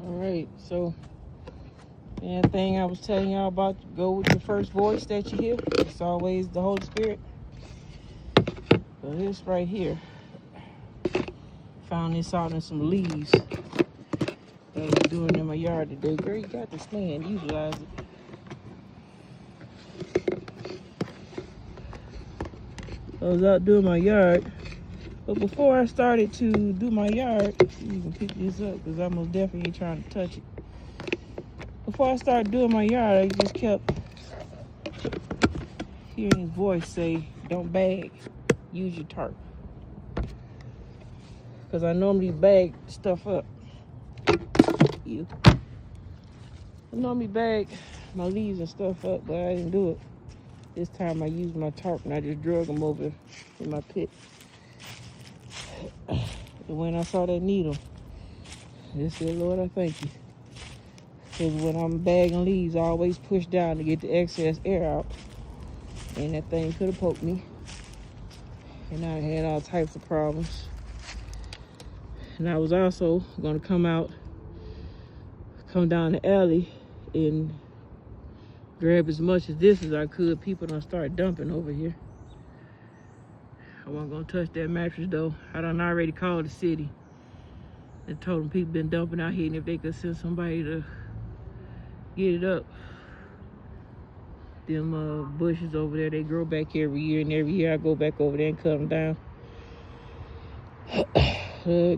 Alright, so the thing I was telling y'all about, go with your first voice that you hear. It's always the Holy Spirit. So this right here, found this out in some leaves that I was doing in my yard today. Girl, you got this land, utilize it. I was out doing my yard, but before I started to do my yard, you can pick this up because I most definitely ain't trying to touch it. Before I started doing my yard, I just kept hearing his voice say, don't bag, use your tarp. Because I normally bag stuff up. I normally bag my leaves and stuff up, but I didn't do it. This time I used my tarp and I just drug them over in my pit. And when I saw that needle, I just said, Lord, I thank you. Because when I'm bagging leaves, I always push down to get the excess air out. And that thing could have poked me. And I had all types of problems. And I was also going to come down the alley and grab as much of this as I could. People don't start dumping over here. I wasn't going to touch that mattress though. I done already called the city and told them people been dumping out here, and if they could send somebody to get it up. Them bushes over there, they grow back every year, and every year I go back over there and cut them down.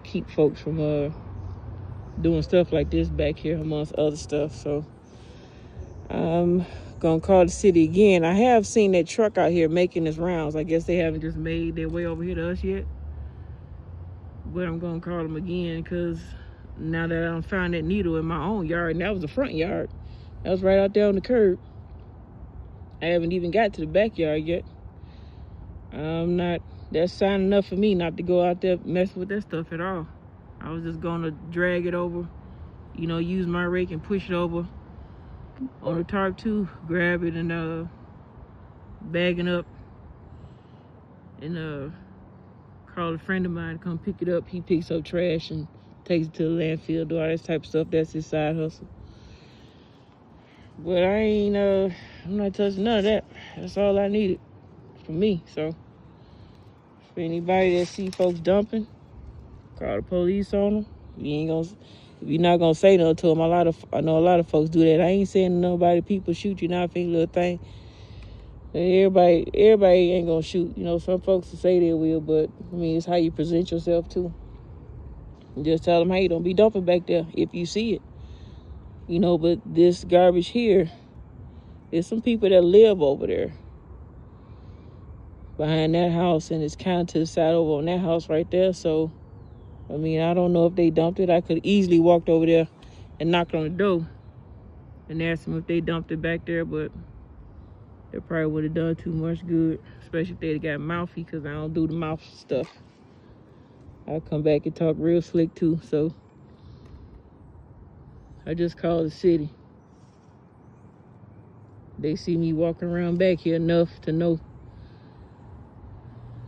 Keep folks from doing stuff like this back here amongst other stuff. So I'm gonna call the city again. I have seen that truck out here making its rounds. I guess they haven't just made their way over here to us yet, but I'm gonna call them again because now that I found that needle in my own yard, and that was the front yard, that was right out there on the curb. I haven't even got to the backyard yet. That's sign enough for me not to go out there messing with that stuff at all. I was just gonna drag it over, use my rake and push it over on the tarp too, grab it and bag it up and call a friend of mine to come pick it up. He picks up trash and takes it to the landfill, do all that type of stuff. That's his side hustle. But I'm not touching none of that. That's all I needed for me. So for anybody that see folks dumping, call the police on them. If you're not gonna say nothing to them, I know a lot of folks do that. I ain't saying to nobody, people shoot you, not think little thing. Everybody ain't gonna shoot. Some folks will say they will, but it's how you present yourself too. Just tell them, hey, don't be dumping back there if you see it. But this garbage here, there's some people that live over there behind that house, and it's kind of to the side over on that house right there. So, I don't know if they dumped it. I could easily walked over there and knocked on the door and asked them if they dumped it back there, but they probably would have done too much good, especially if they'd got mouthy, because I don't do the mouth stuff. I'll come back and talk real slick too. So I just called the city. They see me walking around back here enough to know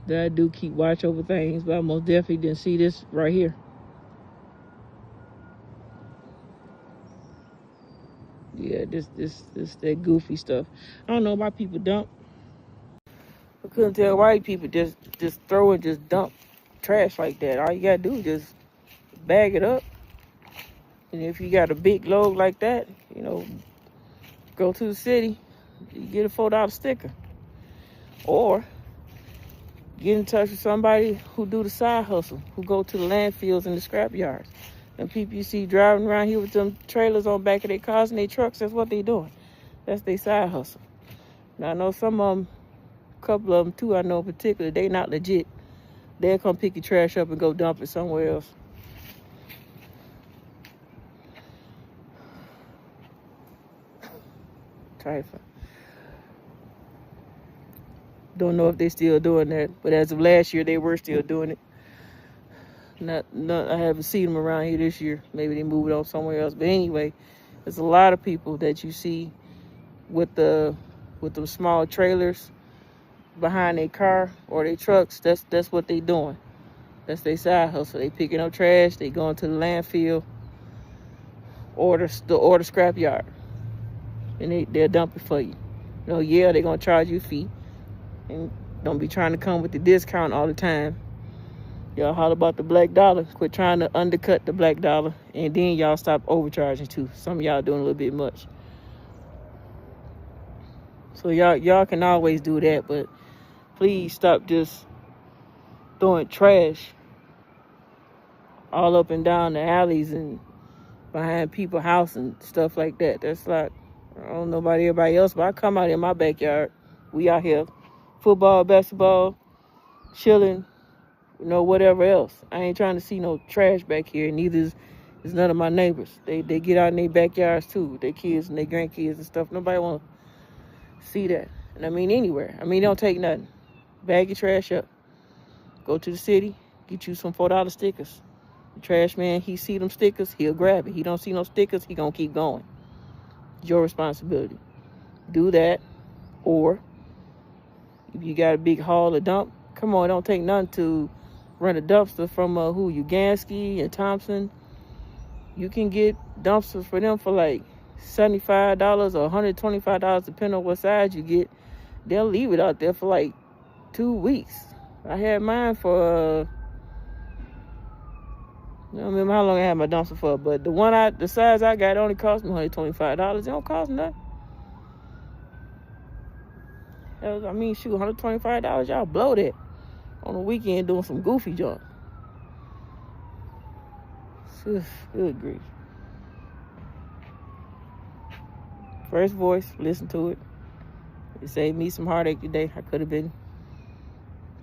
that I do keep watch over things, but I most definitely didn't see this right here. Yeah, this that goofy stuff. I don't know why people dump. I couldn't tell why people just throw and just dump trash like that. All you gotta do is just bag it up. And if you got a big load like that, go to the city, you get a $4 sticker. Or get in touch with somebody who do the side hustle, who go to the landfills and the scrap yards. And people you see driving around here with them trailers on back of their cars and their trucks, that's what they doing. That's their side hustle. Now I know some of them, a couple of them too, I know in particular, they not legit. They'll come pick your trash up and go dump it somewhere else. Trifling. Don't know if they still doing that, but as of last year, they were still doing it. I haven't seen them around here this year. Maybe they moved on somewhere else. But anyway, there's a lot of people that you see with the small trailers behind their car or their trucks. That's what they doing. That's their side hustle. They picking up trash. They going to the landfill. or the scrap yard, and they'll dump it for you. You know, yeah, they're gonna charge you a fee, and don't be trying to come with the discount all the time. Y'all holler about the black dollar. Quit trying to undercut the black dollar, and then y'all stop overcharging too. Some of y'all doing a little bit much. So y'all can always do that, but please stop just throwing trash all up and down the alleys and behind people's house and stuff like that. That's like, I don't know about everybody else, but I come out in my backyard. We out here, football, basketball, chilling, you know, whatever else. I ain't trying to see no trash back here. Neither is none of my neighbors. They get out in their backyards too, with their kids and their grandkids and stuff. Nobody want to see that. And I mean, anywhere. I mean, don't take nothing. Bag your trash up. Go to the city, get you some $4 stickers. The trash man, he see them stickers, he'll grab it. He don't see no stickers, he gonna keep going. It's your responsibility. Do that. Or if you got a big haul to dump, come on, it don't take nothing to rent a dumpster from Ugansky and Thompson. You can get dumpsters for them for like $75 or $125, depending on what size you get. They'll leave it out there for like 2 weeks. I had mine for I don't remember how long I had my dumpster for, but the size I got only cost me $125. It don't cost nothing. I mean, shoot, $125, y'all blow that on the weekend doing some goofy junk. Good grief. First voice, listen to it. It saved me some heartache today. I could have been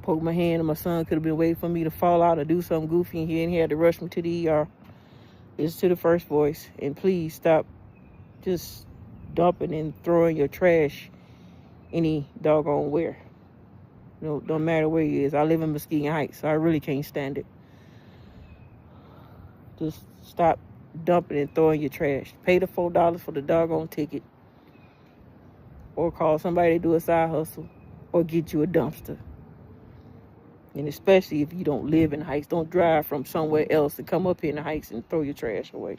poke my hand, and my son could have been waiting for me to fall out or do something goofy, and he had to rush me to the ER. Listen to the first voice, and please stop just dumping and throwing your trash any doggone where. You know, don't matter where it is. I live in Muskegon Heights, so I really can't stand it. Just stop dumping and throwing your trash. Pay the $4 for the doggone ticket, or call somebody to do a side hustle, or get you a dumpster. And especially if you don't live in the Heights, don't drive from somewhere else to come up here in the Heights and throw your trash away.